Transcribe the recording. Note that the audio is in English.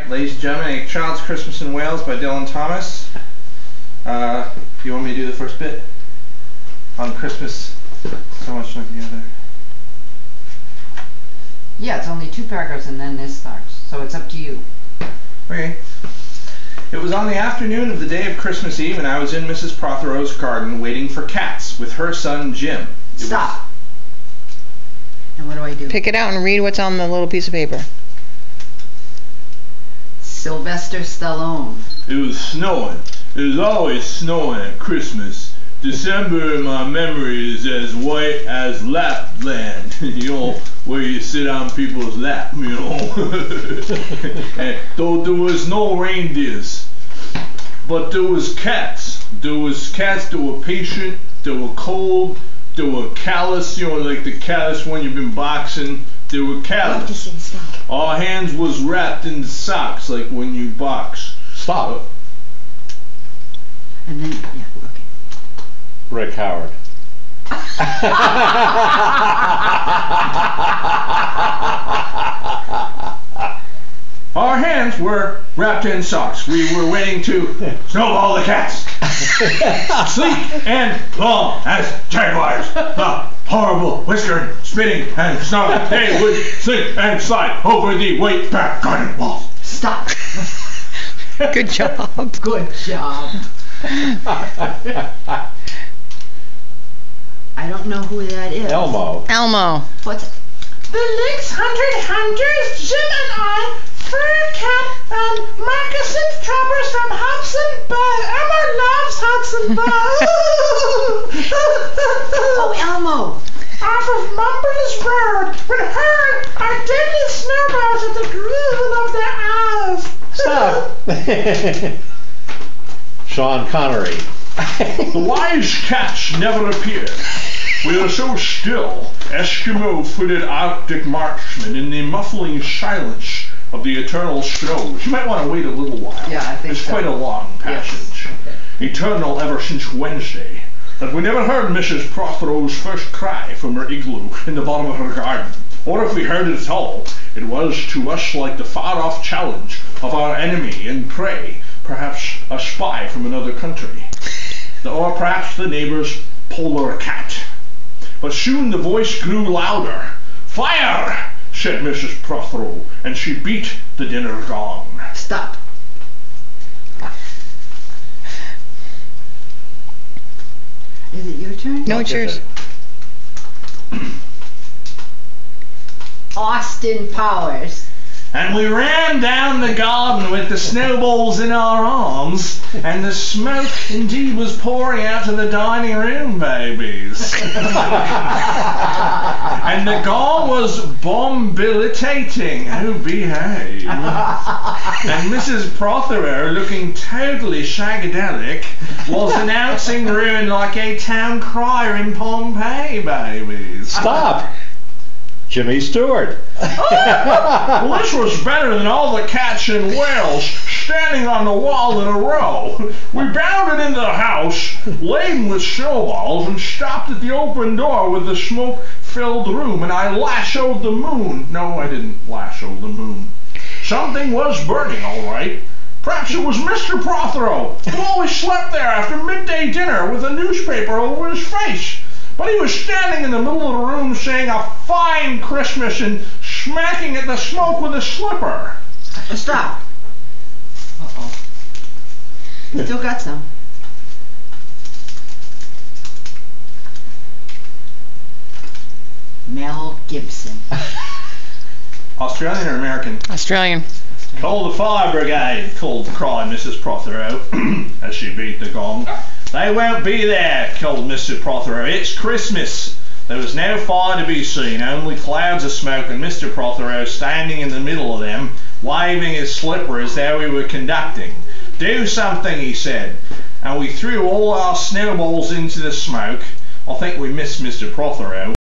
Ladies and gentlemen, A Child's Christmas in Wales by Dylan Thomas. You want me to do the first bit? On Christmas, so much like the other. Yeah, it's only 2 paragraphs and then this starts, so it's up to you. Okay. It was on the afternoon of the day of Christmas Eve, and I was in Mrs. Prothero's garden waiting for cats with her son Jim. Stop. And what do I do? Pick it out and read what's on the little piece of paper. Sylvester Stallone. It was snowing. It was always snowing at Christmas. December in my memory is as white as Lapland, you know, where you sit on people's lap, you know. And though there was no reindeers, but there was cats. There was cats that were patient, that were cold, that were callous, you know, like the callous when you've been boxing. They were callous. Our hands was wrapped in socks, like when you box. Stop. And then, yeah, okay. Rick Howard. Our hands were wrapped in socks. We were waiting to snowball the cats. Sleek and long as jaguars. Horrible whiskering, spitting, and snarling. They would slink and slide over the white back garden walls. Stop. Good job. Good job. I don't know who that is. Elmo. Elmo. What's it? The Lynx hunters, Jim and I, fur cat and moccasin choppers from Hudson Bay. Emma loves Hudson Bay. Oh, Elmo. Off of Mumbler's Road, when heard our deadly snowballs at the groove of their eyes. Stop. Sean Connery. The wise cats never appeared. We were so still, Eskimo-footed Arctic marksmen in the muffling silence of the eternal snows. You might want to wait a little while. Yeah, I think it's so. quite a long passage. Yes. Okay. Eternal ever since Wednesday. That we never heard Mrs. Prothero's first cry from her igloo in the bottom of her garden. Or if we heard it at all, it was to us like the far-off challenge of our enemy and prey, perhaps a spy from another country. Or perhaps the neighbor's polar cat. But soon the voice grew louder. "Fire!" said Mrs. Prothero, and she beat the dinner gong. Stop. Is it your turn? No, it's yours. Austin Powers. And we ran down the garden with the snowballs in our arms, and the smoke indeed was pouring out to the dining room, babies. And the gong was bombilitating. Oh, behave. And Mrs. Prothero, looking totally shagadelic, was announcing ruin like a town crier in Pompeii, babies. Stop. Jimmy Stewart. Well, this was better than all the cats in Wales standing on the wall in a row. We bounded into the house, laden with snowballs, and stopped at the open door with the smoke-filled room, and I lassoed the moon. No, I didn't lasso the moon. Something was burning, all right. Perhaps it was Mr. Prothero, who always slept there after midday dinner with a newspaper over his face. But he was standing in the middle of the room saying a fine Christmas and smacking at the smoke with a slipper. Stop. Uh-oh. Still got some. Mel Gibson. Australian or American? Australian. "Call the fire brigade," cried Mrs. Prothero as she beat the gong. "They won't be there," called Mr. Prothero. "It's Christmas." There was no fire to be seen, only clouds of smoke, and Mr. Prothero standing in the middle of them, waving his slipper as though he were conducting. "Do something," he said, and we threw all our snowballs into the smoke. I think we missed Mr. Prothero.